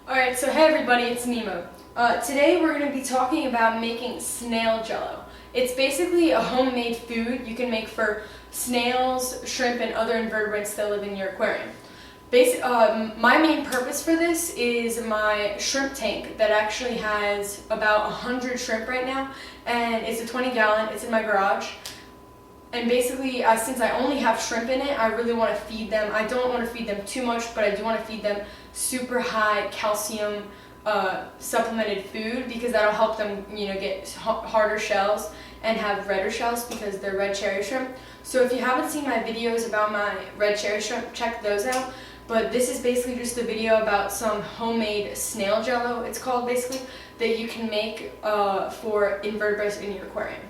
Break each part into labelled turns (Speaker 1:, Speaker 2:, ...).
Speaker 1: Alright, so hey everybody, it's Nemo. Today we're going to be talking about making snail jello. It's basically a homemade food you can make for snails, shrimp, and other invertebrates that live in your aquarium. My main purpose for this is my shrimp tank that actually has about 100 shrimp right now, and it's a 20-gallon, it's in my garage. And basically, since I only have shrimp in it, I really want to feed them. I don't want to feed them too much, but I do want to feed them super high calcium supplemented food because that'll help them, get harder shells and have redder shells because they're red cherry shrimp. So if you haven't seen my videos about my red cherry shrimp, check those out. But this is basically just a video about some homemade snail jello, it's called basically, that you can make for invertebrates in your aquarium.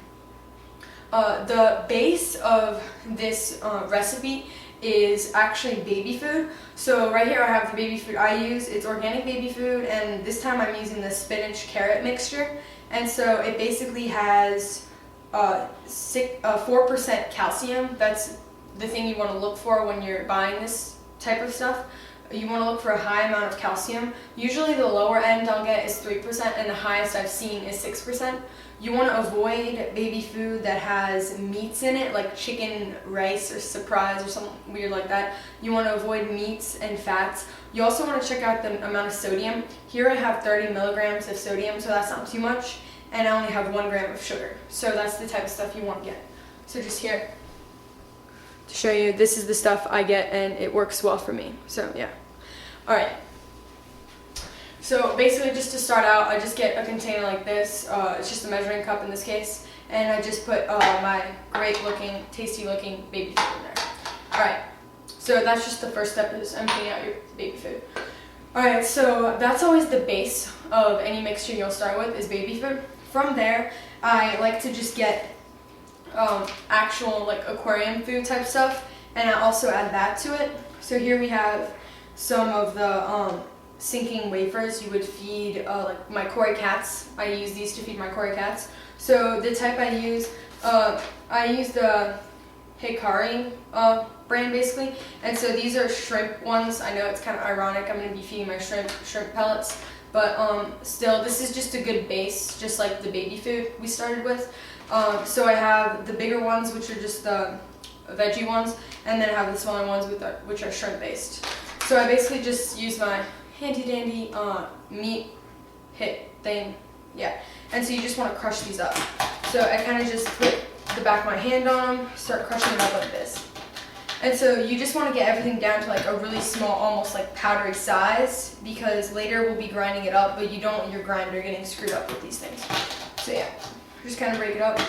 Speaker 1: The base of this recipe is actually baby food. So right here I have the baby food I use. It's organic baby food, and this time I'm using the spinach carrot mixture. And so it basically has 4% calcium. That's the thing you want to look for when you're buying this type of stuff. You want to look for a high amount of calcium. Usually the lower end I'll get is 3%, and the highest I've seen is 6%. You want to avoid baby food that has meats in it, like chicken, rice, or surprise, or something weird like that. You want to avoid meats and fats. You also want to check out the amount of sodium. Here I have 30 milligrams of sodium, so that's not too much, and I only have 1 gram of sugar. So that's the type of stuff you want to get. So just here to show you, this is the stuff I get, and it works well for me. So yeah. All right. So basically, just to start out, I just get a container like this. It's just a measuring cup in this case, and I just put my great-looking, tasty-looking baby food in there. All right. So that's just the first step, is emptying out your baby food. All right. So that's always the base of any mixture you'll start with, is baby food. From there, I like to just get actual like aquarium food type stuff, and I also add that to it. So here we have some of the sinking wafers you would feed like my koi cats. I use these to feed my koi cats. So the type I use the Hikari brand basically, and so these are shrimp ones. I know it's kind of ironic, I'm going to be feeding my shrimp pellets, but still, this is just a good base, just like the baby food we started with. So I have the bigger ones, which are just the veggie ones, and then I have the smaller ones which are shrimp based. So I basically just use my handy dandy meat hit thing, yeah. And so you just want to crush these up. So I kind of just put the back of my hand on them, start crushing them up like this. And so you just want to get everything down to like a really small, almost like powdery size, because later we'll be grinding it up, but you don't want your grinder getting screwed up with these things. So yeah, just kind of break it up.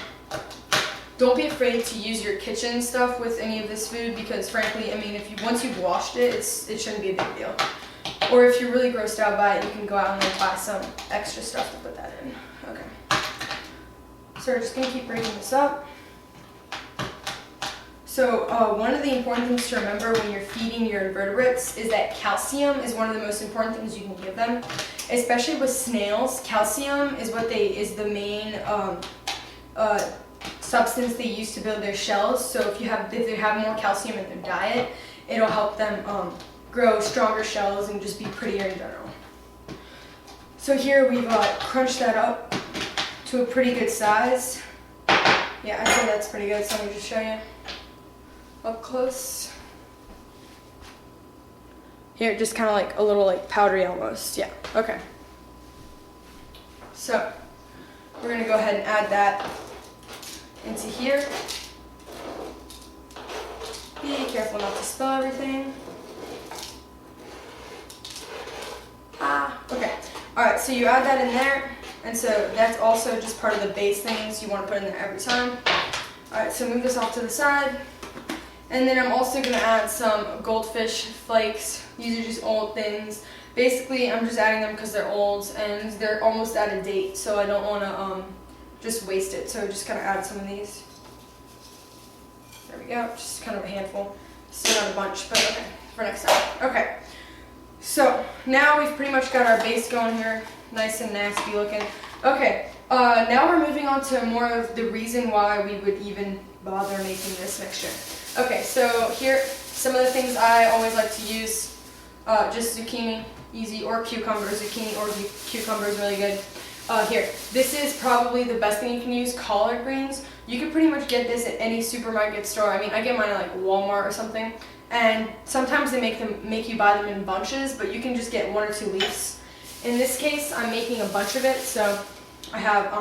Speaker 1: Don't be afraid to use your kitchen stuff with any of this food, because frankly, I mean, once you've washed it, it shouldn't be a big deal. Or if you're really grossed out by it, you can go out and then buy some extra stuff to put that in. Okay. So we're just going to keep breaking this up. So one of the important things to remember when you're feeding your invertebrates is that calcium is one of the most important things you can give them. Especially with snails, calcium is the main substance they use to build their shells. So if they have more calcium in their diet, it'll help them grow stronger shells and just be prettier in general. So here we've crunched that up to a pretty good size. Yeah, I'd say that's pretty good, so let me just show you up close. Here, just kind of like a little like powdery almost, yeah, okay. So we're gonna go ahead and add that into here. Be careful not to spill everything. Okay. Alright, so you add that in there, and so that's also just part of the base things you want to put in there every time. Alright, so move this off to the side. And then I'm also going to add some goldfish flakes. These are just old things. Basically, I'm just adding them because they're old and they're almost out of date, so I don't want to just waste it. So just kind of add some of these. There we go, just kind of a handful. Still not a bunch, but okay, for next time. Okay. So now we've pretty much got our base going here, nice and nasty looking. Okay, now we're moving on to more of the reason why we would even bother making this mixture. Okay, so here, some of the things I always like to use, just zucchini. easy, or cucumbers, zucchini or cucumber is really good. Here, this is probably the best thing you can use, collard greens. You can pretty much get this at any supermarket store. I mean, I get mine at like Walmart or something, and sometimes they make you buy them in bunches, but you can just get 1 or 2 leaves. In this case, I'm making a bunch of it, so I have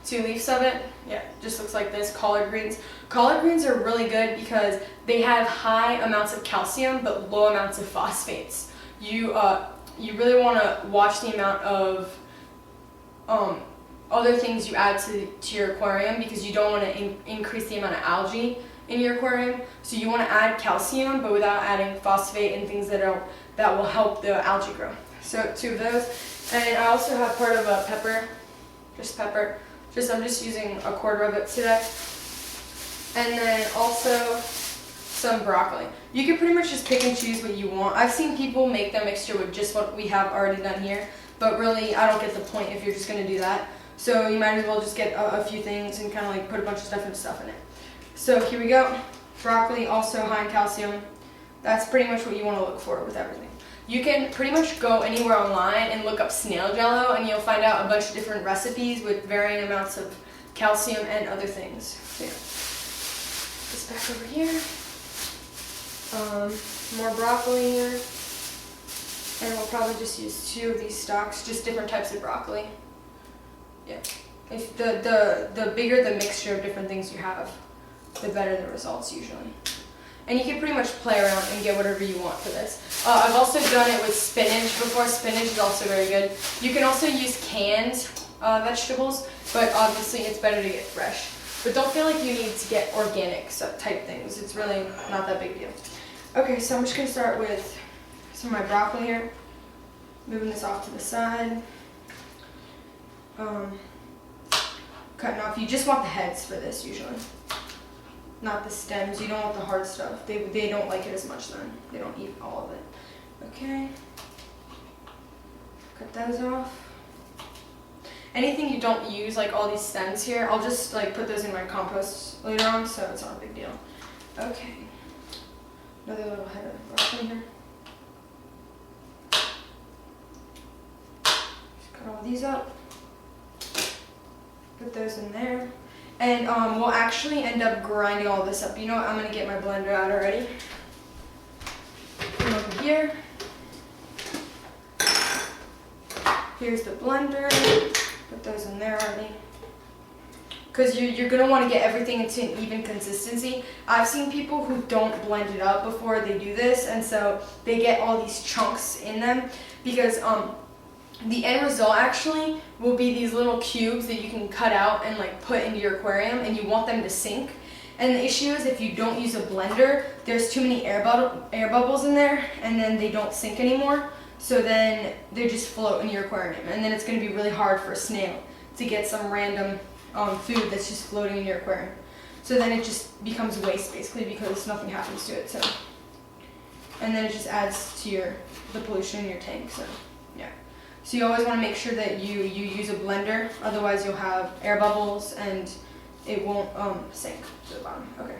Speaker 1: 2 leaves of it. Yeah, just looks like this, collard greens. Collard greens are really good because they have high amounts of calcium but low amounts of phosphates. You really want to watch the amount of other things you add to your aquarium, because you don't want to increase the amount of algae in your aquarium. So you want to add calcium but without adding phosphate and things that will help the algae grow. So 2 of those. And I also have part of a pepper, just pepper. I'm just using 1/4 of it today. And then also some broccoli. You can pretty much just pick and choose what you want. I've seen people make their mixture with just what we have already done here, but really I don't get the point if you're just going to do that. So you might as well just get a few things and kind of like put a bunch of stuff in it. So here we go. Broccoli, also high in calcium. That's pretty much what you want to look for with everything. You can pretty much go anywhere online and look up snail jello, and you'll find out a bunch of different recipes with varying amounts of calcium and other things. So yeah. This back over here. More broccoli here. And we'll probably just use 2 of these stalks, just different types of broccoli. Yeah. If the bigger the mixture of different things you have, the better the results usually. And you can pretty much play around and get whatever you want for this. I've also done it with spinach before. Spinach is also very good. You can also use canned vegetables, but obviously it's better to get fresh. But don't feel like you need to get organic type things. It's really not that big a deal. Okay, so I'm just going to start with some of my broccoli here. Moving this off to the side. Cutting off. You just want the heads for this usually. Not the stems. You don't want the hard stuff. They don't like it as much then. They don't eat all of it. Okay. Cut those off. Anything you don't use, like all these stems here, I'll just like put those in my compost later on, so it's not a big deal. Okay. Another little head of broccoli here. Just cut all these up. Put those in there. And we'll actually end up grinding all this up. You know what? I'm going to get my blender out already. Come over here. Here's the blender. Put those in there already. Because you're going to want to get everything into an even consistency. I've seen people who don't blend it up before they do this, and so they get all these chunks in them. Because the end result actually will be these little cubes that you can cut out and like put into your aquarium, and you want them to sink. And the issue is if you don't use a blender, there's too many air bubbles in there, and then they don't sink anymore. So then they just float in your aquarium, and then it's going to be really hard for a snail to get some random food that's just floating in your aquarium. So then it just becomes waste basically because nothing happens to it. So, and then it just adds to the pollution in your tank. So yeah. So you always want to make sure that you use a blender, otherwise you'll have air bubbles and it won't sink to the bottom. Okay.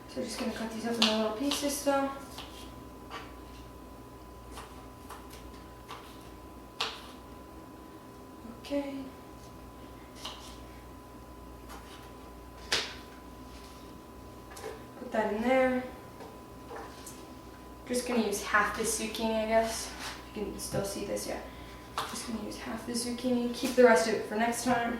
Speaker 1: So just gonna cut these up in little pieces though. Okay. Put that in there. Just gonna use half this zucchini, I guess. You can still see this, yeah. Just gonna use half the zucchini. Keep the rest of it for next time.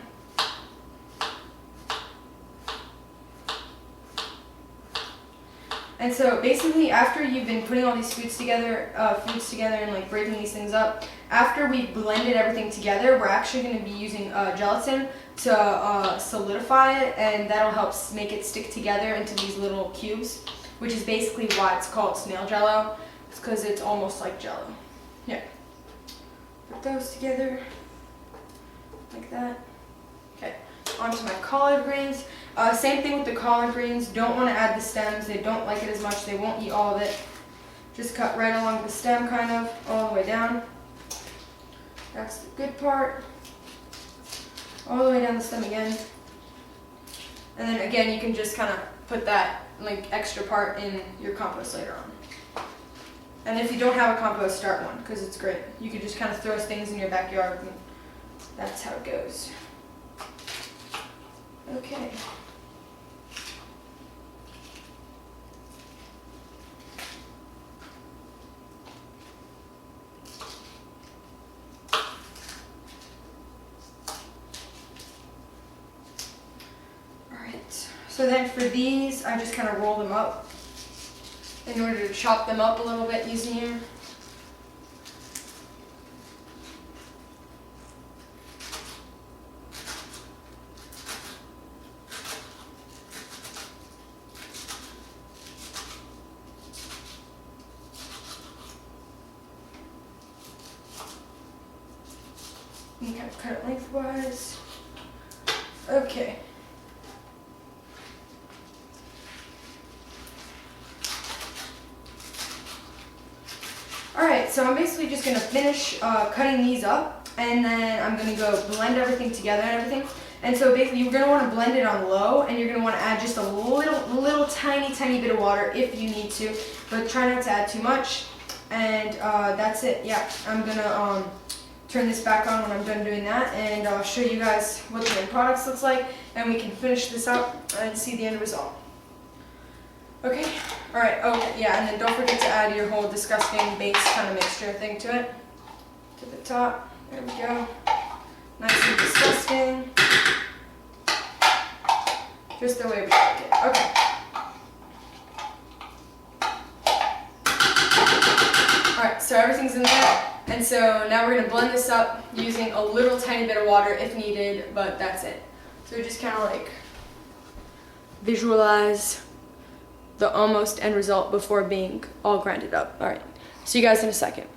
Speaker 1: And so basically, after you've been putting all these foods together and like breaking these things up, after we've blended everything together, we're actually going to be using gelatin to solidify it, and that'll help make it stick together into these little cubes, which is basically why it's called snail jello. It's because it's almost like jello. Yeah. Put those together like that. Okay. Onto my collard greens. Same thing with the collard greens. Don't want to add the stems. They don't like it as much. They won't eat all of it. Just cut right along the stem, kind of, all the way down. That's the good part. All the way down the stem again. And then again, you can just kind of put that like extra part in your compost later on. And if you don't have a compost, start one, because it's great. You can just kind of throw things in your backyard, and that's how it goes. Okay. Alright, so then for these, I just kind of roll them up in order to chop them up a little bit easier. You kind of cut it lengthwise. Okay. Alright, so I'm basically just going to finish cutting these up, and then I'm going to go blend everything together and everything. And so basically you're going to want to blend it on low, and you're going to want to add just a little tiny bit of water if you need to, but try not to add too much. And that's it. Yeah, I'm going to turn this back on when I'm done doing that, and I'll show you guys what the end products looks like, and we can finish this up and see the end result. Okay, alright, okay, yeah, and then don't forget to add your whole disgusting base kind of mixture thing to it. To the top, there we go. Nice and disgusting. Just the way we like it. Okay. Alright, so everything's in there. And so now we're going to blend this up using a little tiny bit of water if needed, but that's it. So just kind of like visualize the almost end result before being all grinded up. Alright, see you guys in a second.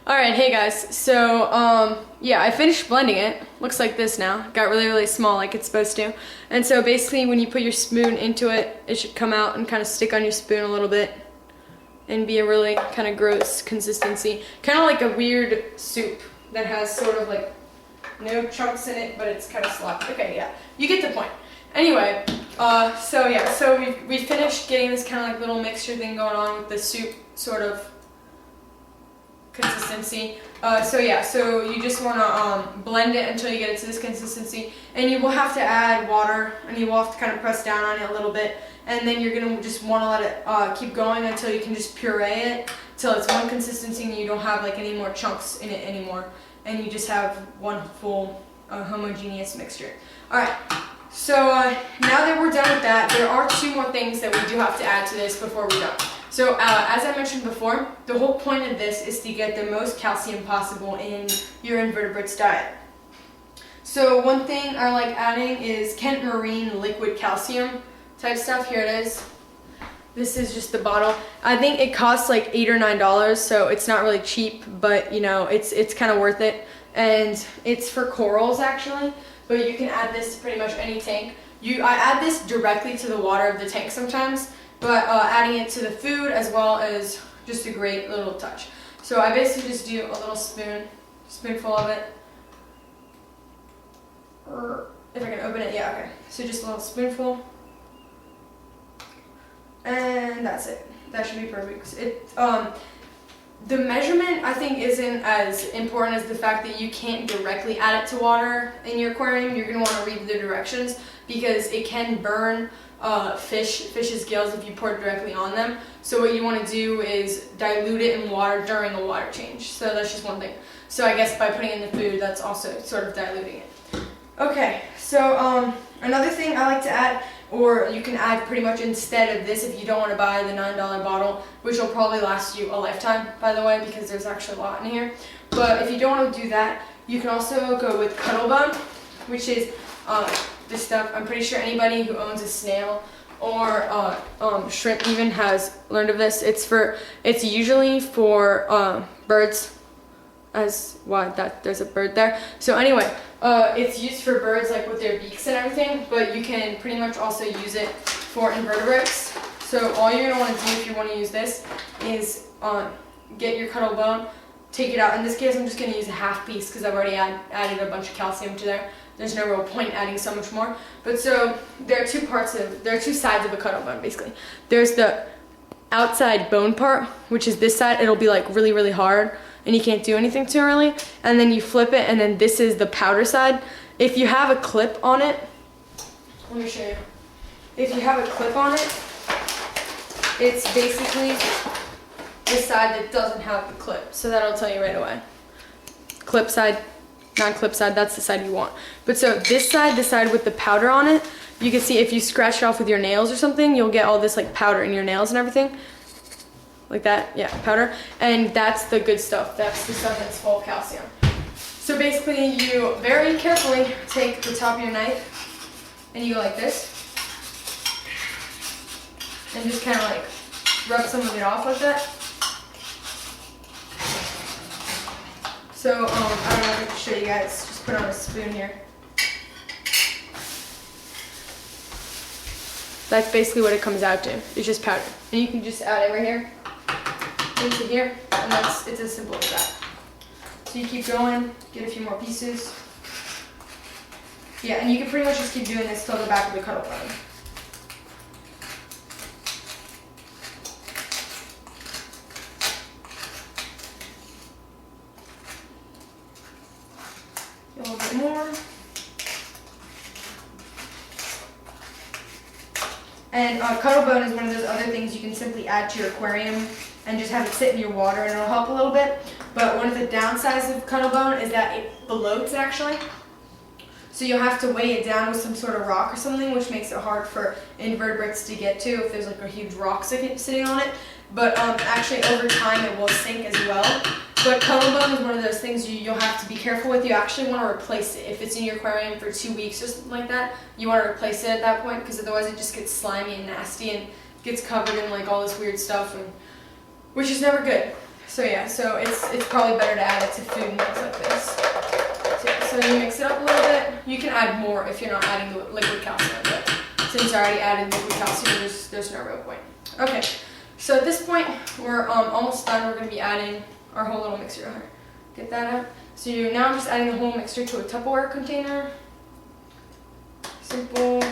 Speaker 1: Alright, hey guys, so yeah, I finished blending it. Looks like this now. Got really small like it's supposed to. And so basically when you put your spoon into it, it should come out and kind of stick on your spoon a little bit and be a really kind of gross consistency. Kind of like a weird soup that has sort of like no chunks in it, but it's kind of sloppy. Okay, yeah, you get the point. Anyway, so yeah, so we finished getting this kind of like little mixture thing going on with the soup sort of consistency. So yeah, so you just want to blend it until you get it to this consistency, and you will have to add water, and you will have to kind of press down on it a little bit, and then you're going to just want to let it keep going until you can just puree it till it's one consistency and you don't have like any more chunks in it anymore, and you just have one full homogeneous mixture. Alright, so now that we're done with that, there are two more things that we do have to add to this before we're done. So as I mentioned before, the whole point of this is to get the most calcium possible in your invertebrates diet. So one thing I like adding is Kent Marine liquid calcium type stuff. Here it is. This is just the bottle. I think it costs like $8 or $9, so it's not really cheap, but you know, it's kind of worth it. And it's for corals actually, but you can add this to pretty much any tank. I add this directly to the water of the tank sometimes, but adding it to the food as well is just a great little touch. So I basically just do a little spoonful of it. If I can open it, yeah, okay. So just a little spoonful. And that's it. That should be perfect. The measurement, I think, isn't as important as the fact that you can't directly add it to water in your aquarium. You're going to want to read the directions because it can burn fish's gills if you pour it directly on them. So what you want to do is dilute it in water during a water change. So that's just one thing. So I guess by putting it in the food, that's also sort of diluting it. Okay, so another thing I like to add, or you can add pretty much instead of this if you don't want to buy the $9 bottle, which will probably last you a lifetime, by the way, because there's actually a lot in here. But if you don't want to do that, you can also go with Cuttlebone, which is this stuff. I'm pretty sure anybody who owns a snail or shrimp even has learned of this. It's usually for birds. There's a bird there. So anyway, it's used for birds like with their beaks and everything, but you can pretty much also use it for invertebrates. So all you're gonna want to do if you want to use this is get your Cuttlebone, take it out. In this case, I'm just gonna use a half piece because I've already added a bunch of calcium to there. There's no real point adding so much more. But so there are two sides of a Cuttlebone basically. There's the outside bone part, which is this side, it'll be like really, really hard and you can't do anything too early. And then you flip it, and then this is the powder side. If you have a clip on it, let me show you. If you have a clip on it, it's basically this side that doesn't have the clip. So that'll tell you right away. Clip side, non-clip side, that's the side you want. But so this side with the powder on it, you can see if you scratch it off with your nails or something, you'll get all this like powder in your nails and everything. Like that, yeah, powder. And that's the good stuff. That's the stuff that's full of calcium. So basically you very carefully take the top of your knife and you go like this. And just kind of like rub some of it off like that. So, I don't know if I can show you guys, just put on a spoon here. That's basically what it comes out to. It's just powder. And you can just add it right here, into here, and it's as simple as that. So you keep going, get a few more pieces. Yeah, and you can pretty much just keep doing this till the back of the cuddle bone. A little bit more. And cuddle bone is one of those other things you can simply add to your aquarium and just have it sit in your water and it'll help a little bit. But one of the downsides of cuddle bone is that it bloats actually. So you'll have to weigh it down with some sort of rock or something, which makes it hard for invertebrates to get to if there's like a huge rock sitting on it. But actually over time it will sink as well. But cuddle bone is one of those things you'll have to be careful with. You actually want to replace it. If it's in your aquarium for 2 weeks or something like that, you want to replace it at that point because otherwise it just gets slimy and nasty and gets covered in like all this weird stuff, and which is never good. So yeah, so it's probably better to add it to food and things like this. So you mix it up a little bit. You can add more if you're not adding the liquid calcium, but since I already added liquid calcium, there's no real point. Okay, so at this point we're almost done. We're going to be adding our whole little mixture here. Get that out. So now I'm just adding the whole mixture to a Tupperware container. Simple,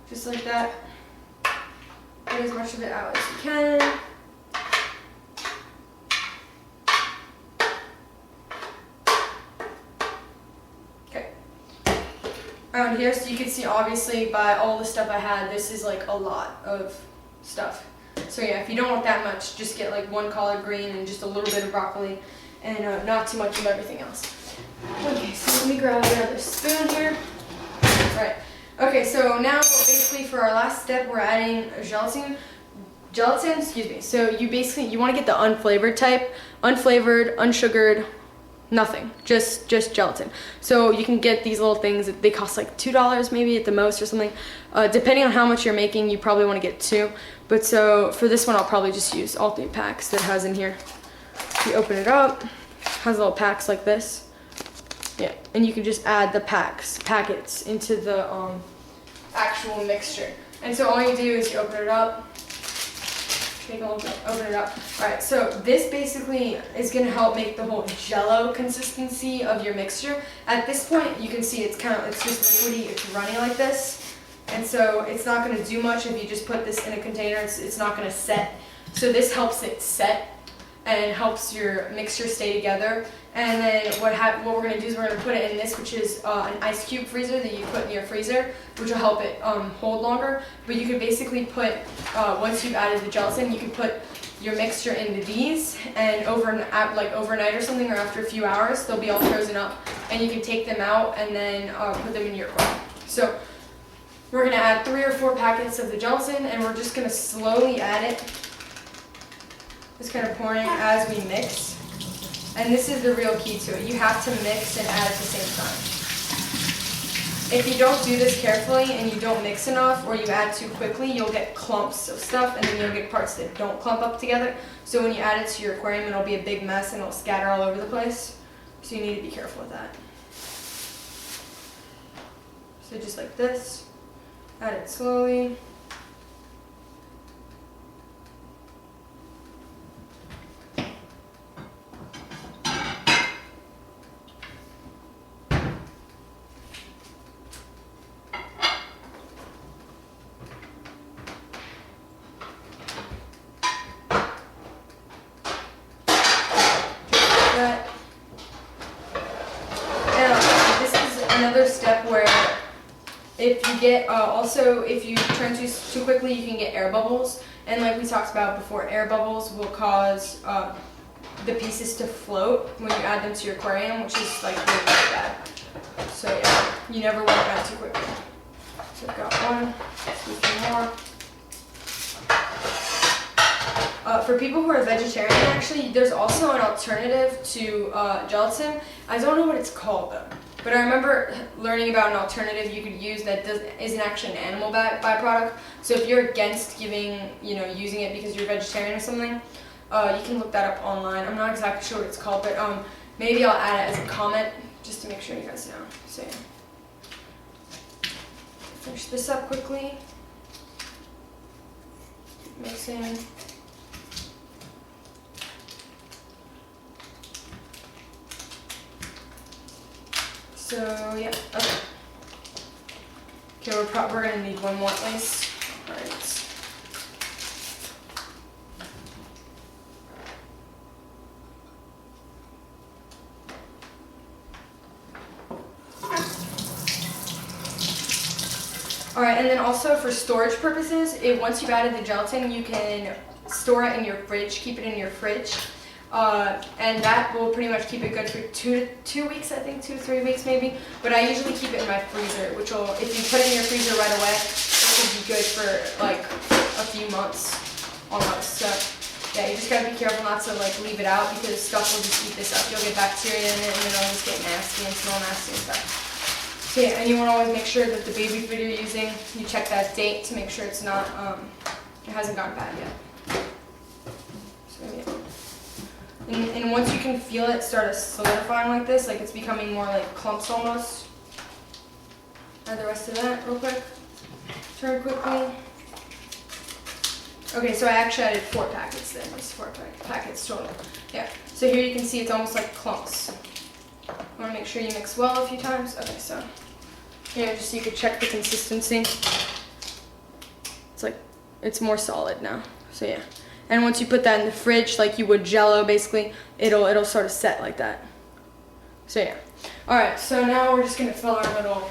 Speaker 1: just like that. Get as much of it out as you can. Okay. Around here, so you can see obviously by all the stuff I had, this is like a lot of stuff. So yeah, if you don't want that much, just get like 1 collard green and just a little bit of broccoli and not too much of everything else. Okay, so let me grab another spoon here. Alright, okay, so now basically for our last step, we're adding gelatin, excuse me. So you want to get the unflavored type, unflavored, unsugared, nothing, just gelatin. So you can get these little things, they cost like $2 maybe at the most or something. Depending on how much you're making, you probably want to get 2. But so for this one, I'll probably just use all 3 packs that it has in here. You open it up, it has little packs like this. Yeah, and you can just add the packets into the actual mixture. And so all you do is you open it up. Take a look, open it up. Alright, so this basically is going to help make the whole jello consistency of your mixture. At this point, you can see it's just liquidy, it's running like this. And so it's not going to do much if you just put this in a container. It's not going to set. So this helps it set and helps your mixture stay together. And then what we're going to do is we're going to put it in this, which is an ice cube freezer that you put in your freezer, which will help it hold longer. But you can basically put, once you've added the gelatin, you can put your mixture into these, and overnight or something, or after a few hours, they'll be all frozen up, and you can take them out and then put them in your aquarium. So we're going to add 3 or 4 packets of the gelatin, and we're just going to slowly add it, just kind of pouring as we mix. And this is the real key to it. You have to mix and add at the same time. If you don't do this carefully and you don't mix enough, or you add too quickly, you'll get clumps of stuff, and then you'll get parts that don't clump up together. So when you add it to your aquarium, it'll be a big mess and it'll scatter all over the place. So you need to be careful with that. So just like this, add it slowly. step where if you get, also if you turn too quickly, you can get air bubbles. And like we talked about before, air bubbles will cause the pieces to float when you add them to your aquarium, which is like really, really bad. So yeah, you never want to add too quickly. So I've got one, 2, 3 more. For people who are vegetarian, actually, there's also an alternative to gelatin. I don't know what it's called though, but I remember learning about an alternative you could use that isn't actually an animal byproduct. So if you're against using it because you're vegetarian or something, you can look that up online. I'm not exactly sure what it's called, but maybe I'll add it as a comment just to make sure you guys know. So yeah. Finish this up quickly. Mixing. So yeah, okay. Okay, we're gonna need one more at least. All right. All right, and then also for storage purposes, once you've added the gelatin, you can store it in your fridge, keep it in your fridge. And that will pretty much keep it good for 2 weeks, I think, 2 to 3 weeks maybe. But I usually keep it in my freezer, which will, if you put it in your freezer right away, it will be good for like a few months almost. So yeah, you just gotta be careful not to like leave it out because stuff will just eat this up. You'll get bacteria in it and then it'll just get nasty and smell nasty and stuff. So yeah, and you want to always make sure that the baby food you're using, you check that date to make sure it's not, it hasn't gone bad yet. So yeah. And once you can feel it start solidifying like this, like it's becoming more like clumps almost. Add the rest of that real quick. Turn quickly. Okay, so I actually added 4 packets then. There's 4 packets total. Yeah, so here you can see it's almost like clumps. You want to make sure you mix well a few times. Okay, so here, just so you can check the consistency. It's more solid now, so yeah. And once you put that in the fridge, like you would Jello, basically, it'll sort of set like that. So yeah. All right. So now we're just gonna fill our little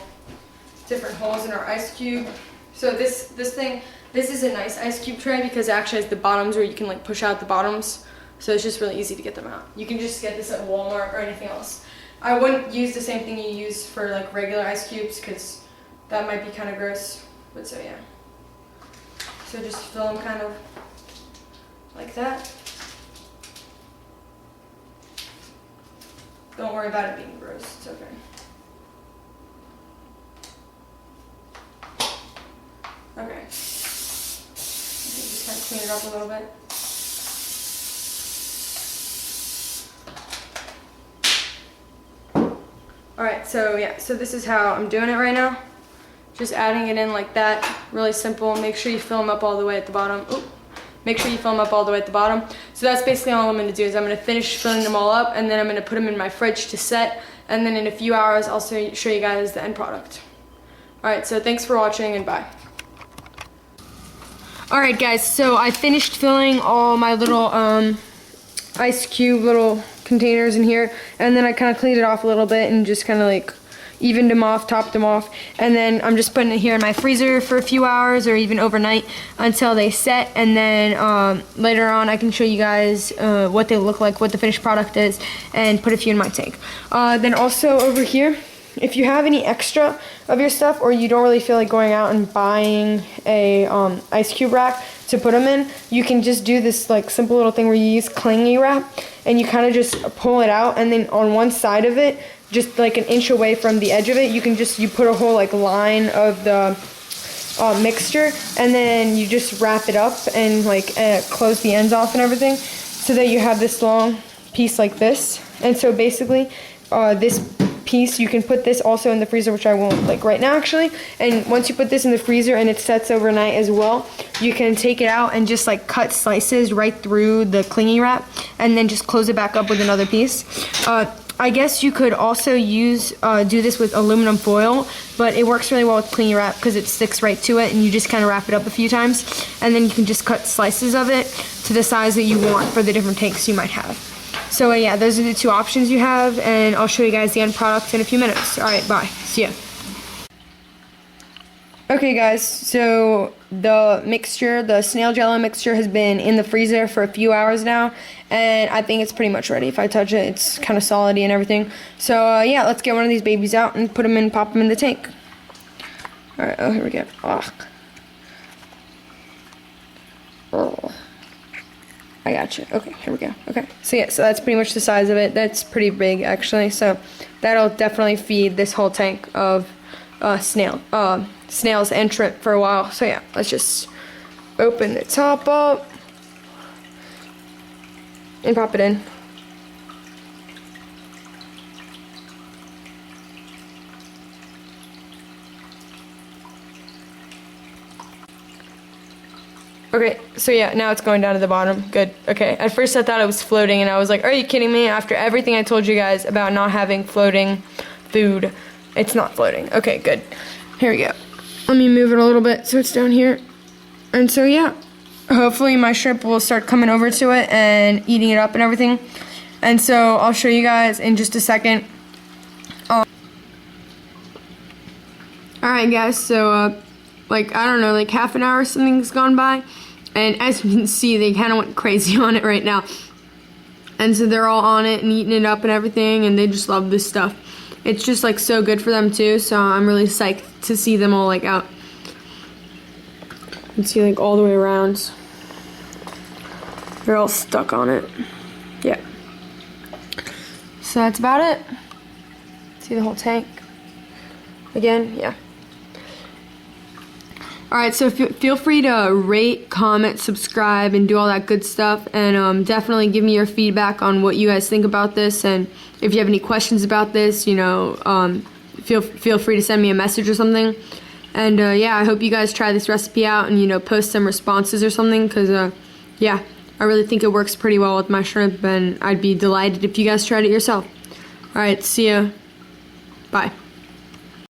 Speaker 1: different holes in our ice cube. So this is a nice ice cube tray because it actually has the bottoms where you can like push out the bottoms. So it's just really easy to get them out. You can just get this at Walmart or anything else. I wouldn't use the same thing you use for like regular ice cubes because that might be kind of gross. But so yeah. So just fill them kind of like that. Don't worry about it being gross, it's okay. Okay. You can just kind of clean it up a little bit. Alright, so yeah, so this is how I'm doing it right now. Just adding it in like that, really simple. Make sure you fill them up all the way at the bottom. Ooh. Make sure you fill them up all the way at the bottom. So that's basically all I'm going to do is I'm going to finish filling them all up and then I'm going to put them in my fridge to set, and then in a few hours I'll show you guys the end product. Alright, so thanks for watching and bye. Alright guys, so I finished filling all my little ice cube little containers in here, and then I kind of cleaned it off a little bit and just kind of like evened them off, topped them off, and then I'm just putting it here in my freezer for a few hours or even overnight until they set, and then later on I can show you guys what they look like, what the finished product is, and put a few in my tank. Then also over here, if you have any extra of your stuff or you don't really feel like going out and buying a ice cube rack to put them in, you can just do this like simple little thing where you use clingy wrap and you kind of just pull it out, and then on one side of it, just like an inch away from the edge of it, you put a whole like line of the mixture, and then you just wrap it up and like close the ends off and everything so that you have this long piece like this. And so basically this piece, you can put this also in the freezer, which I won't like right now actually, and once you put this in the freezer and it sets overnight as well, you can take it out and just like cut slices right through the clingy wrap and then just close it back up with another piece. I guess you could also do this with aluminum foil, but it works really well with clingy wrap because it sticks right to it, and you just kind of wrap it up a few times, and then you can just cut slices of it to the size that you want for the different tanks you might have. So yeah, those are the 2 options you have, and I'll show you guys the end product in a few minutes. Alright, bye. See ya. Okay guys, so the mixture, the snail jello mixture has been in the freezer for a few hours now, and I think it's pretty much ready. If I touch it, it's kind of solidy and everything. So yeah, let's get one of these babies out and put them in, pop them in the tank. Alright, oh, here we go. Oh. I got you. Okay, here we go. Okay, so yeah, so that's pretty much the size of it. That's pretty big actually, so that'll definitely feed this whole tank of snails and shrimp for a while. So yeah, let's just open the top up and pop it in. Okay, so yeah, now it's going down to the bottom. Good. Okay, at first I thought it was floating, and I was like, are you kidding me? After everything I told you guys about not having floating food, it's not floating. Okay, good. Here we go. Let me move it a little bit so it's down here. And so yeah, hopefully my shrimp will start coming over to it and eating it up and everything. And so I'll show you guys in just a second. Alright guys, so like, I don't know, like half an hour or something's gone by, and as you can see, they kind of went crazy on it right now. And so they're all on it and eating it up and everything, and they just love this stuff. It's just like so good for them too, so I'm really psyched to see them all like out. You can see like all the way around. They're all stuck on it. Yeah. So that's about it. See the whole tank? Again, yeah. Alright, so feel free to rate, comment, subscribe, and do all that good stuff. And definitely give me your feedback on what you guys think about this. And if you have any questions about this, you know, feel free to send me a message or something. And yeah, I hope you guys try this recipe out and, you know, post some responses or something. Because, yeah, I really think it works pretty well with my shrimp. And I'd be delighted if you guys tried it yourself. Alright, see ya. Bye.